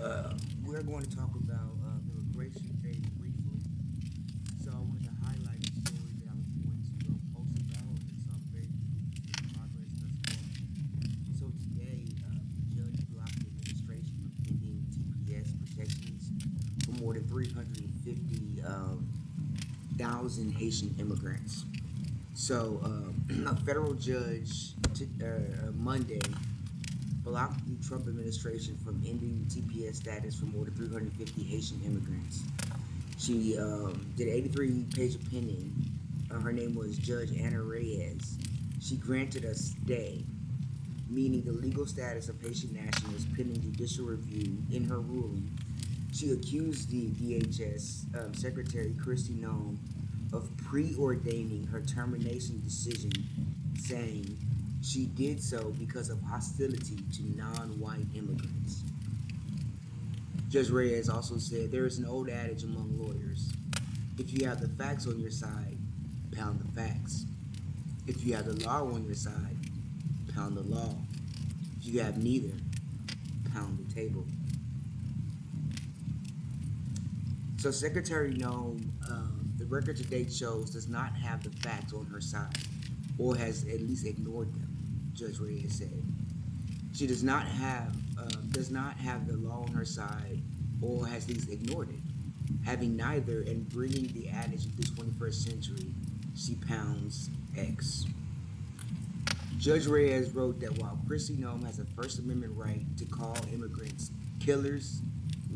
We're going to talk about immigration very briefly. So I wanted to highlight a story that I was going to post about. It's very in progress thus far. So today, the judge blocked the administration from ending TPS protections for more than 350,000 Haitian immigrants. So a federal judge Monday blocked the Trump administration from ending TPS status for more than 350 Haitian immigrants. She did an 83-page opinion. Her name was Judge Anna Reyes. She granted a stay, meaning the legal status of Haitian nationals pending judicial review. In her ruling, she accused the DHS Secretary Kristi Noem of preordaining her termination decision, saying she did so because of hostility to non-white immigrants. Judge Reyes also said there is an old adage among lawyers: if you have the facts on your side, pound the facts. If you have the law on your side, pound the law. If you have neither, pound the table. So Secretary Noem, the record to date shows, does not have the facts on her side, or has at least ignored them. Judge Reyes said she does not have the law on her side, or has at least ignored it. Having neither and bringing the adage of the 21st century, she pounds X. Judge Reyes wrote that while Kristi Noem has a First Amendment right to call immigrants killers,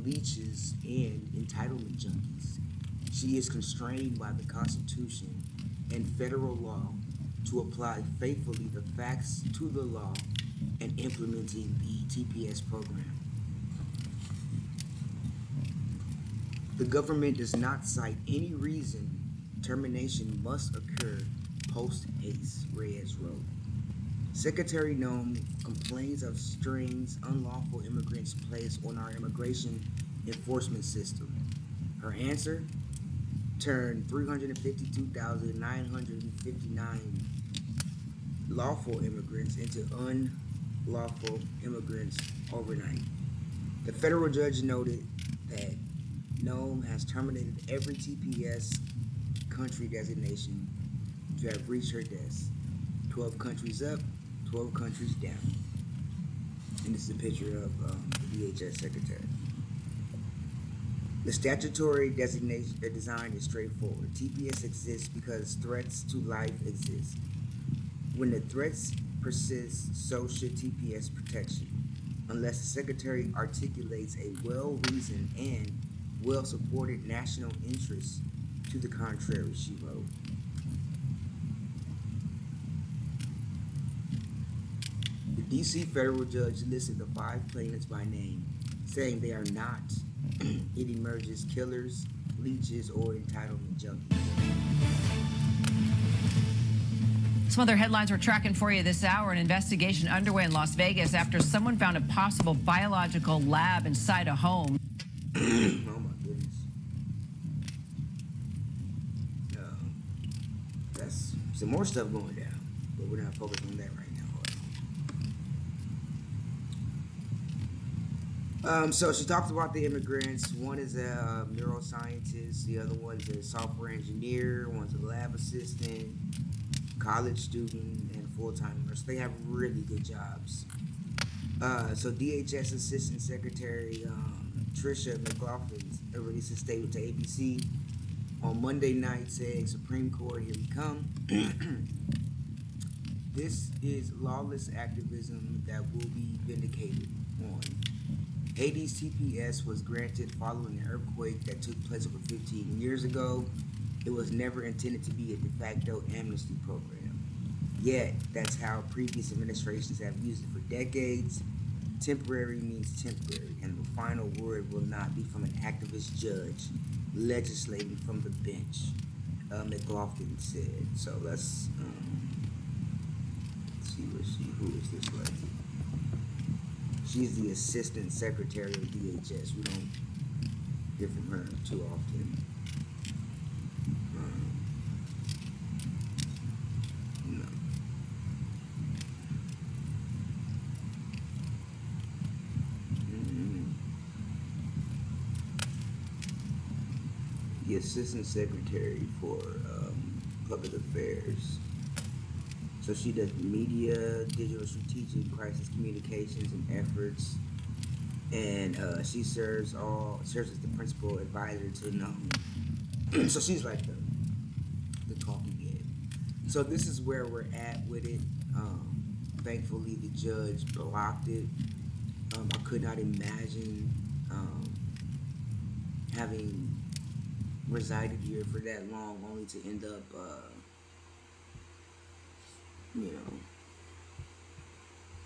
leeches, and entitlement junkies, she is constrained by the Constitution and federal law to apply faithfully the facts to the law and implementing the TPS program. The government does not cite any reason termination must occur post-haste, Reyes wrote. Secretary Noem complains of strings unlawful immigrants placed on our immigration enforcement system. Her answer: turned 352,959 lawful immigrants into unlawful immigrants overnight. The federal judge noted that Noem has terminated every TPS country designation to have reached her desk. 12 countries up, 12 countries down. And this is a picture of the DHS secretary. The statutory design is straightforward. TPS exists because threats to life exist. When the threats persist, so should TPS protection, unless the Secretary articulates a well-reasoned and well-supported national interest to the contrary, she wrote. The D.C. federal judge listed the 5 plaintiffs by name, saying they are not it emerges killers, leeches, or entitlement junkies. Some other headlines we're tracking for you this hour. An investigation underway in Las Vegas after someone found a possible biological lab inside a home. Oh my goodness. That's some more stuff going down, but we're not focused on that right now. So she talked about the immigrants. One is a neuroscientist, the other one's a software engineer, one's a lab assistant, college student, and full-time nurse. They have really good jobs. So DHS Assistant Secretary Tricia McLaughlin released a statement to ABC on Monday night saying, Supreme Court, here we come. This is lawless activism that will be vindicated on. Haiti's TPS was granted following an earthquake that took place over 15 years ago. It was never intended to be a de facto amnesty program. Yet, that's how previous administrations have used it for decades. Temporary means temporary, and the final word will not be from an activist judge legislating from the bench, McLaughlin said. So let's see who is this lady? She's the Assistant Secretary of DHS. We don't hear from her too often. No. the Assistant Secretary for Public Affairs. So she does media, digital strategic, crisis communications, and efforts. And she serves as the principal advisor to NOM. So she's like the talking head. So this is where we're at with it. Thankfully, the judge blocked it. I could not imagine having resided here for that long, only to end up, you know,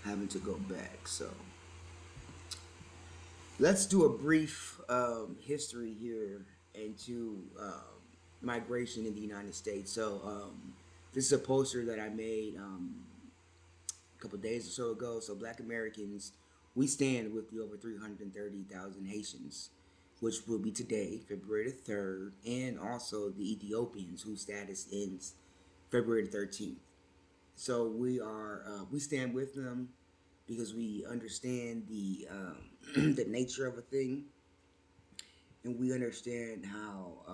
having to go back. So let's do a brief history here into migration in the United States. So this is a poster that I made a couple days or so ago. So Black Americans, we stand with the over 330,000 Haitians, which will be today, February the 3rd, and also the Ethiopians, whose status ends February the 13th. So we stand with them because we understand the the nature of a thing, and we understand how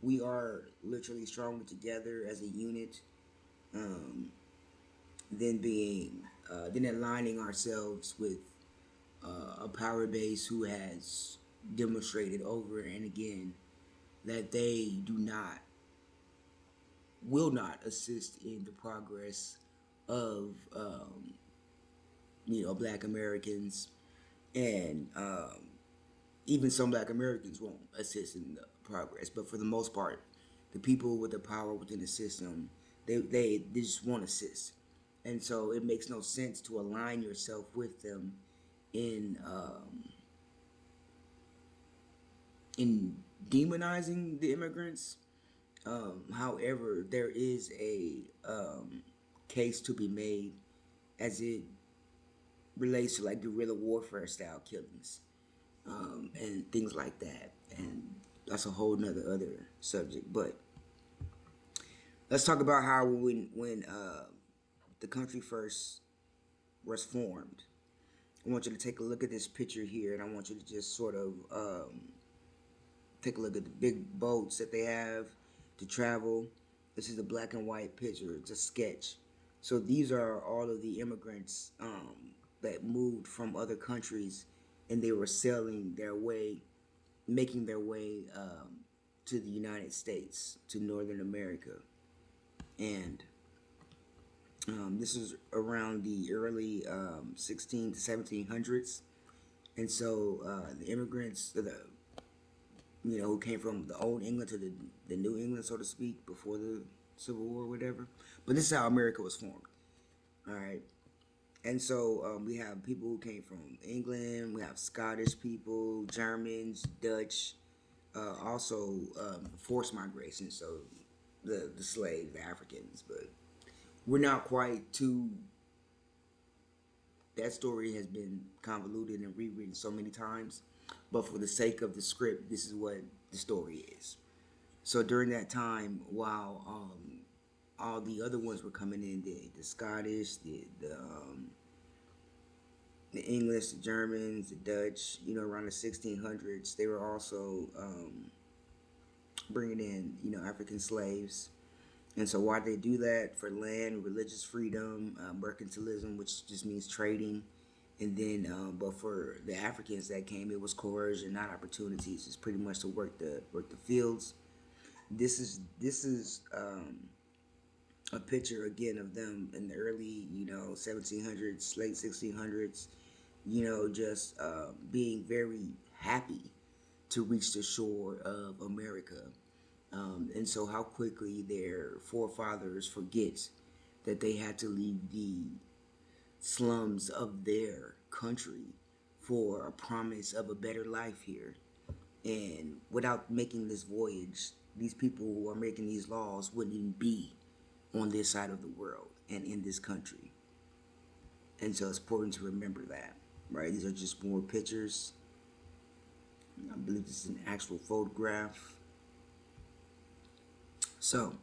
we are literally stronger together as a unit than than aligning ourselves with a power base who has demonstrated over and again that they will not assist in the progress of Black Americans, and even some Black Americans won't assist in the progress. But for the most part, the people with the power within the system, they just won't assist, and so it makes no sense to align yourself with them in demonizing the immigrants. However, there is a case to be made as it relates to like guerrilla warfare style killings and things like that, and that's a whole nother other subject. But let's talk about how when the country first was formed. I want you to take a look at this picture here, and I want you to just sort of take a look at the big boats that they have to travel. This is a black and white picture. It's a sketch. So these are all of the immigrants that moved from other countries, and they were making their way to the United States, to Northern America. And this is around the early 16 to 1700s. And so the immigrants, who came from the old England to the New England, so to speak, before the Civil War or whatever. But this is how America was formed. All right. And so we have people who came from England. We have Scottish people, Germans, Dutch, also forced migration. So the slaves, the Africans. But we're not quite to... That story has been convoluted and rewritten so many times. But for the sake of the script, this is what the story is. So during that time, while all the other ones were coming in, the Scottish, the English, the Germans, the Dutch, around the 1600s, they were also bringing in, African slaves. And so why they do that? For land, religious freedom, mercantilism, which just means trading. And then, but for the Africans that came, it was coercion, not opportunities. It's pretty much to work the fields. This is a picture again of them in the early 1700s, late 1600s. Just being very happy to reach the shore of America. And so how quickly their forefathers forget that they had to leave the slums of their country for a promise of a better life here. And without making this voyage, these people who are making these laws wouldn't even be on this side of the world and in this country. And so it's important to remember that, right? These are just more pictures. I believe this is an actual photograph. So,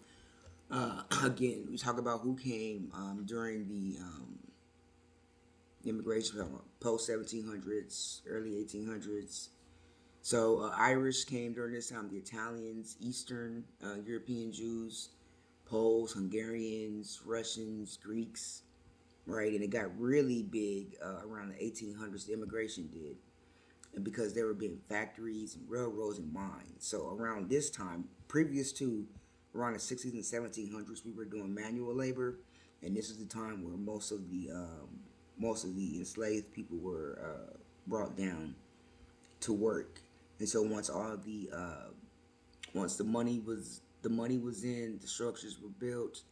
again, we talk about who came during the immigration from post 1700s, early 1800s. So Irish came during this time. The Italians, Eastern European Jews, Poles, Hungarians, Russians, Greeks, right? And it got really big around the 1800s. The immigration did, and because there were being factories and railroads and mines. So around this time, previous to around the 60s and 1700s, we were doing manual labor, and this is the time where most of the enslaved people were brought down to work. And so once the money was in, the structures were built,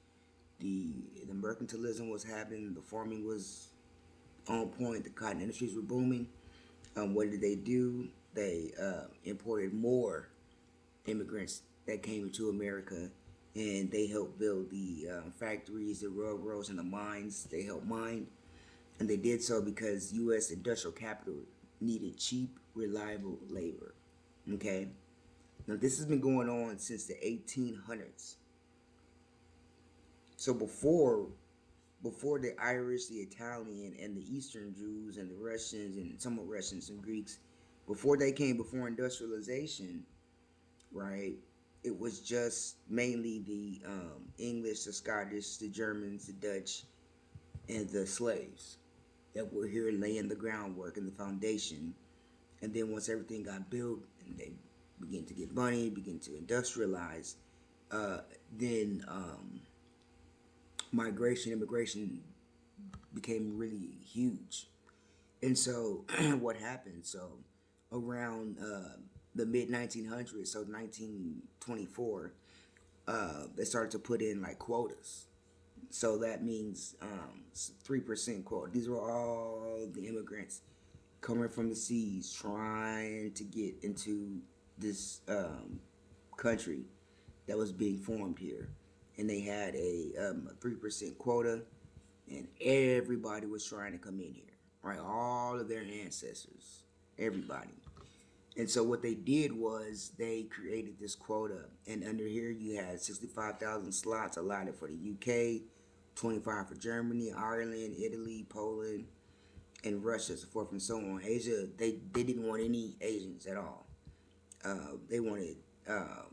the mercantilism was happening, the farming was on point, the cotton industries were booming. What did they do? They imported more immigrants that came into America, and they helped build the factories, the railroads, and the mines. They helped mine, and they did so because U.S. industrial capital needed cheap, reliable labor. Okay, now this has been going on since the 1800s. So before the Irish, the Italian, and the Eastern Jews, and the Russians, and some of Russians and Greeks, before they came, before industrialization, right? It was just mainly the English, the Scottish, the Germans, the Dutch, and the slaves that were here laying the groundwork and the foundation. And then once everything got built and they began to get money, begin to industrialize, then immigration became really huge. And so what happened? So around the mid 1900s, so 1924, they started to put in like quotas. So that means 3% quota. These were all the immigrants coming from the seas trying to get into this country that was being formed here. And they had a 3% quota, and everybody was trying to come in here, right? All of their ancestors, everybody. And so what they did was they created this quota, and under here you had 65,000 slots allotted for the UK, 25 for Germany, Ireland, Italy, Poland, and Russia, so forth and so on. Asia, they didn't want any Asians at all. They wanted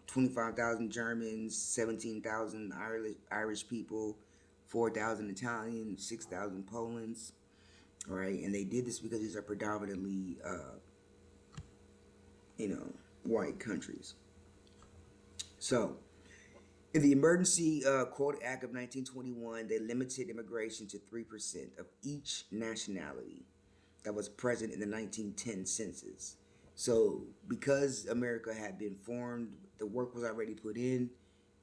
25,000 Germans, 17,000 Irish people, 4,000 Italians, 6,000 Polands, right? And they did this because these are predominantly, white countries. So, in the Emergency Quota Act of 1921, they limited immigration to 3% of each nationality that was present in the 1910 census. So, because America had been formed, the work was already put in,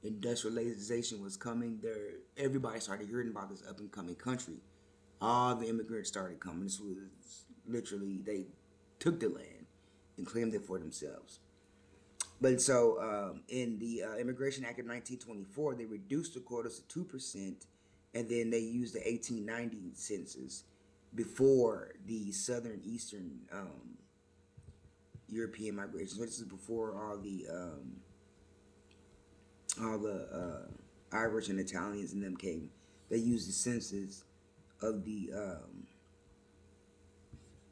industrialization was coming, everybody started hearing about this up and coming country. All the immigrants started coming. This was literally, they took the land and claimed it for themselves. But so in the Immigration Act of 1924, they reduced the quotas to 2%, and then they used the 1890 census before the Southern Eastern European migration. So this is before all the Irish and Italians and them came. They used the census of the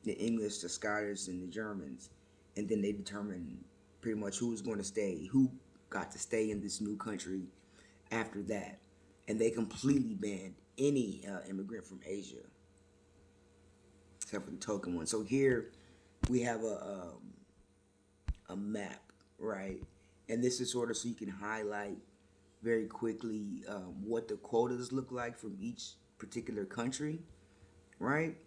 English, the Scottish, and the Germans, and then they determined pretty much who was going to stay, who got to stay in this new country after that, and they completely banned any immigrant from Asia, except for the token one. So here we have a map, right? And this is sort of so you can highlight very quickly what the quotas look like from each particular country, right?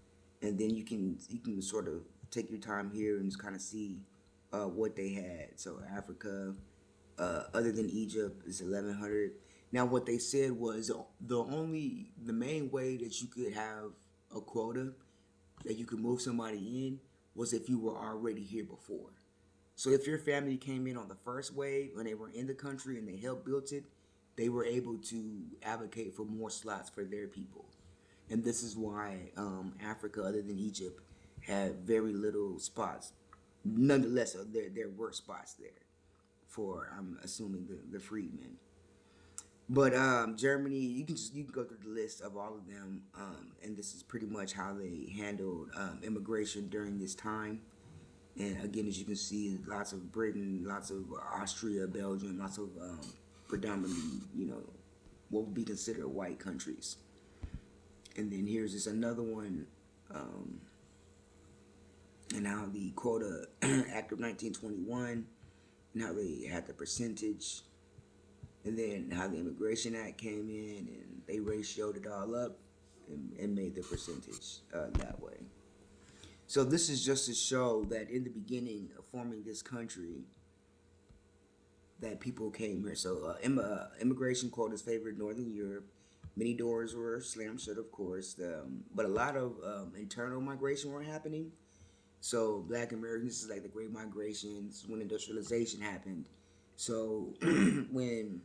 And then you can sort of take your time here and just kind of see what they had. So Africa, other than Egypt, is 1,100. Now what they said was the main way that you could have a quota, that you could move somebody in, was if you were already here before. So if your family came in on the first wave when they were in the country and they helped build it, they were able to advocate for more slots for their people. And this is why Africa, other than Egypt, had very little spots. Nonetheless, there were spots there for, I'm assuming, the freedmen. But Germany, you can go through the list of all of them, and this is pretty much how they handled immigration during this time. And again, as you can see, lots of Britain, lots of Austria, Belgium, lots of predominantly, what would be considered white countries. And then here's this another one, and how the Quota Act of 1921, and how they had the percentage, and then how the Immigration Act came in, and they ratioed it all up and made the percentage that way. So this is just to show that in the beginning of forming this country, that people came here. So immigration quotas favored Northern Europe. Many doors were slammed shut, of course, but a lot of internal migration were happening. So Black Americans, this is like the Great Migration. This is when industrialization happened. So when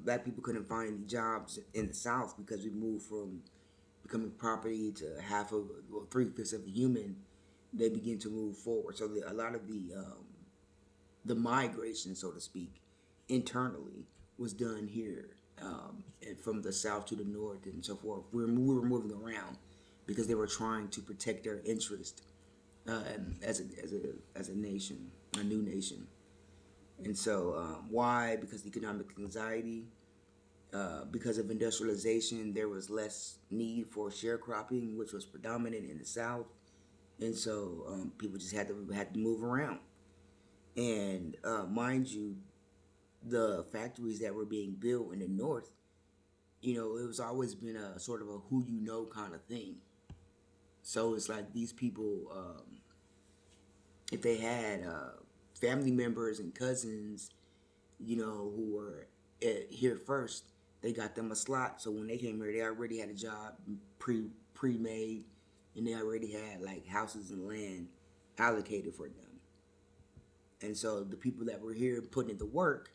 Black people couldn't find any jobs in the South because we moved from becoming property to half of, well, 3/5 of the human, they begin to move forward. So a lot of the migration, so to speak, internally was done here, and from the south to the north and so forth. We were moving around because they were trying to protect their interest as a nation, a new nation. And so why? Because of economic anxiety. Because of industrialization, there was less need for sharecropping, which was predominant in the South, and so people just had to move around. And mind you, the factories that were being built in the North, it was always been a sort of a who you know kind of thing. So it's like these people, if they had family members and cousins, who were here first, they got them a slot. So when they came here, they already had a job pre-made, and they already had like houses and land allocated for them. And so the people that were here putting in the work,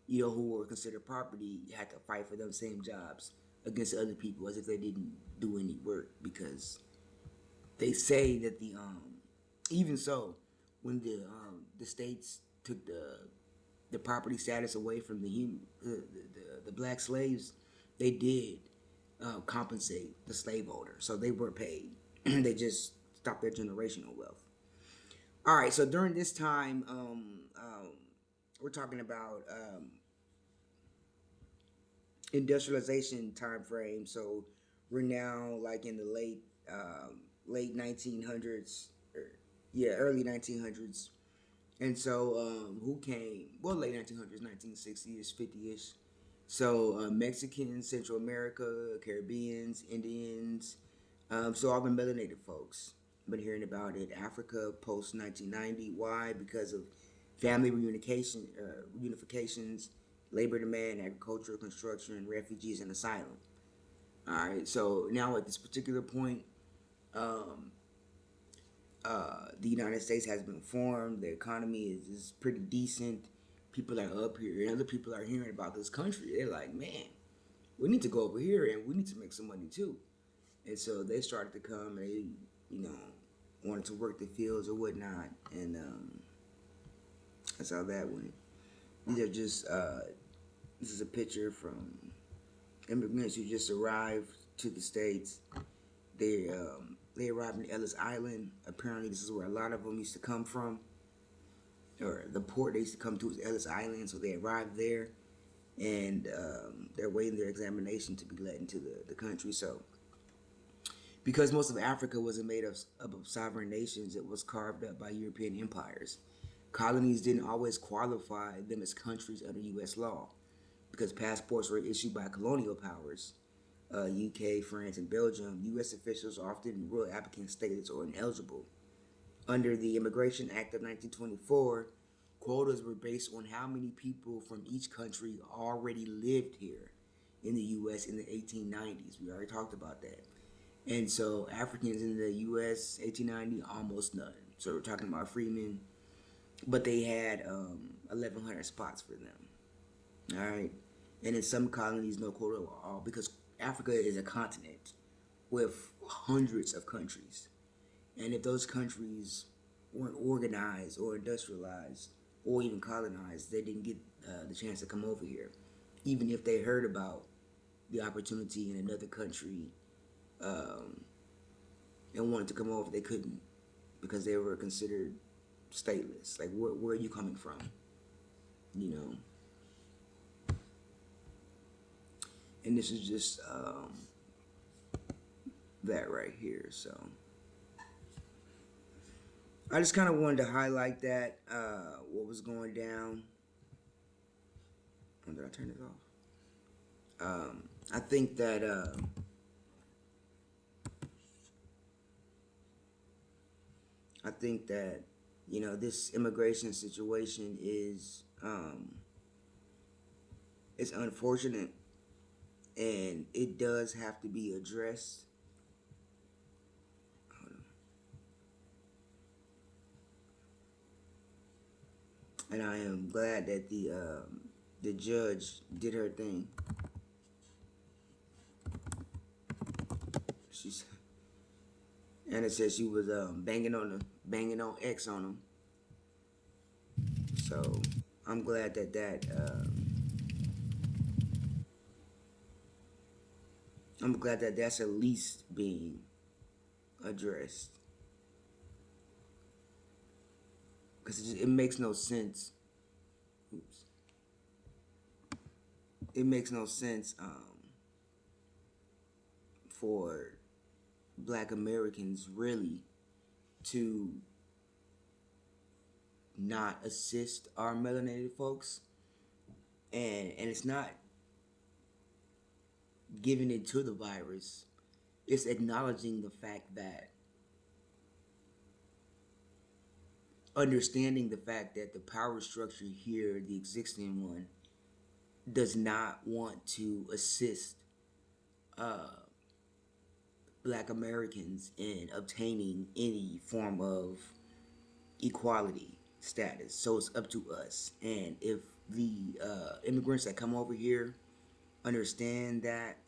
who were considered property, had to fight for them same jobs against other people as if they didn't do any work, because they say that even so, when the states took the property status away from the black slaves, they did compensate the slaveholder, so they were paid. They just stopped their generational wealth. All right, so during this time, we're talking about industrialization time frame. So we're now like in the late 1900s, early 1900s. And so who came? Well, late 1900s, 1960s, 50ish. So Mexicans, Central America, Caribbeans, Indians. So all the melanated folks. Been hearing about it. Africa post 1990. Why? Because of family reunifications, labor demand, agriculture, construction, refugees, and asylum. All right. So now at this particular point, the United States has been formed. The economy is pretty decent. People are up here, and other people are hearing about this country. They're like, man, we need to go over here, and we need to make some money too. And so they started to come, and they, wanted to work the fields or whatnot, and that's how that went. These are just this is a picture from immigrants who just arrived to the States. They arrived in Ellis Island. Apparently, this is where a lot of them used to come from, or the port they used to come to was Ellis Island. So they arrived there, and they're waiting their examination to be let into the country. So, because most of Africa wasn't made up of sovereign nations, it was carved up by European empires. Colonies didn't always qualify them as countries under U.S. law, because passports were issued by colonial powers. UK, France, and Belgium, U.S. officials often ruled applicant status or ineligible. Under the Immigration Act of 1924, quotas were based on how many people from each country already lived here in the U.S. in the 1890s. We already talked about that. And so Africans in the U.S. 1890, almost none. So we're talking about freemen, but they had 1,100 spots for them. All right, and in some colonies, no quota at all, because Africa is a continent with hundreds of countries. And if those countries weren't organized or industrialized or even colonized, they didn't get the chance to come over here. Even if they heard about the opportunity in another country and wanted to come over, they couldn't because they were considered stateless. Like, where are you coming from? You know. And this is just that right here. So I just kind of wanted to highlight that what was going down. Oh, did I turn it off? I think that this immigration situation is it's unfortunate, and it does have to be addressed. And I am glad that the judge did her thing. She's and it says she was banging on X on him. So I'm glad that I'm glad that that's at least being addressed, because it makes no sense. Oops. It makes no sense for Black Americans really to not assist our melanated folks, and it's not giving it to the virus. It's acknowledging the fact that, understanding the fact that the power structure here, the existing one, does not want to assist Black Americans in obtaining any form of equality status. So it's up to us. And if the immigrants that come over here understand that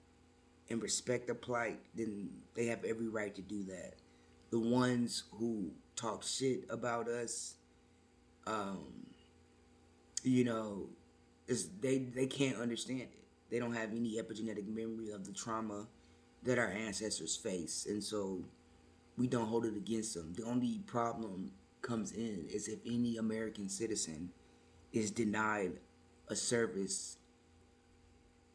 and respect the plight, then they have every right to do that. The ones who talk shit about us, you know, they can't understand it. They don't have any epigenetic memory of the trauma that our ancestors face, and so we don't hold it against them. The only problem comes in is if any American citizen is denied a service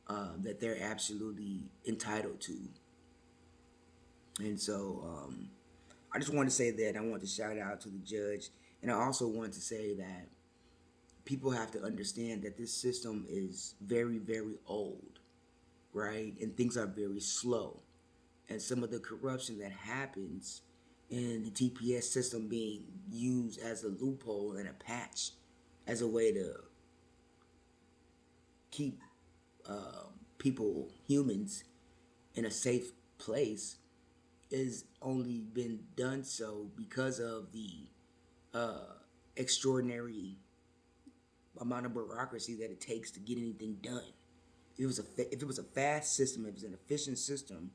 that they're absolutely entitled to. And so I just wanted to say that. I want to shout out to the judge, and I also wanted to say that people have to understand that this system is very, very old, right? And things are very slow. And some of the corruption that happens in the TPS system being used as a loophole and a patch as a way to keep people, humans, in a safe place, is only been done so because of the extraordinary amount of bureaucracy that it takes to get anything done. If it was a fast system, if it was an efficient system,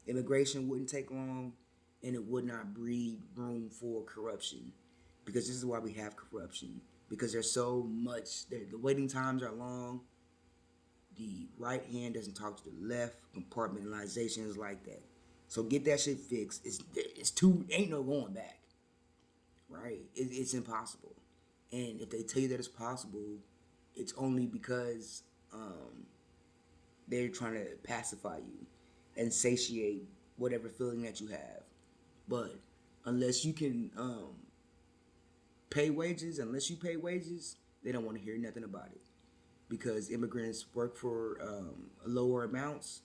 immigration wouldn't take long, and it would not breed room for corruption. Because this is why we have corruption. Because there's so much, the waiting times are long. The right hand doesn't talk to the left. Compartmentalization is like that. So get that shit fixed. Ain't no going back. Right? It's impossible. And if they tell you that it's possible, it's only because they're trying to pacify you and satiate whatever feeling that you have. But unless you can pay wages, they don't want to hear nothing about it. Because immigrants work for lower amounts,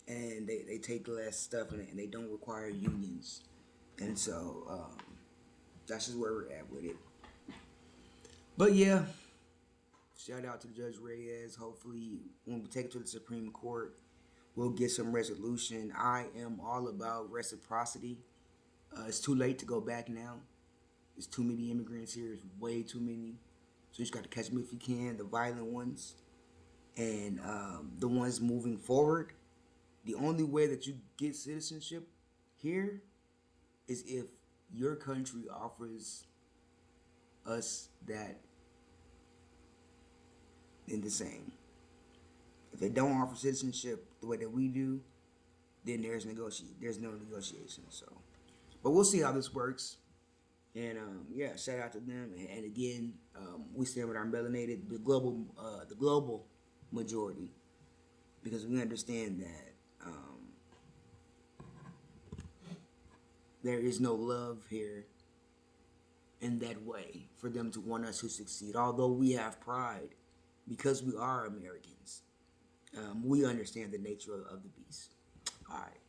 and they take less stuff, and they don't require unions. And so that's just where we're at with it. But yeah, shout out to Judge Reyes. Hopefully, when we take it to the Supreme Court, we'll get some resolution. I am all about reciprocity. It's too late to go back now. There's too many immigrants here. It's way too many. So you just got to catch them if you can, the violent ones. And the ones moving forward, the only way that you get citizenship here is if your country offers us that in the same. If they don't offer citizenship the way that we do, then there's no negotiation. So, But we'll see how this works. And yeah, shout out to them. And again, we stand with our melanated, the global majority, because we understand that there is no love here in that way for them to want us to succeed. Although we have pride, because we are Americans, we understand the nature of the beast. All right.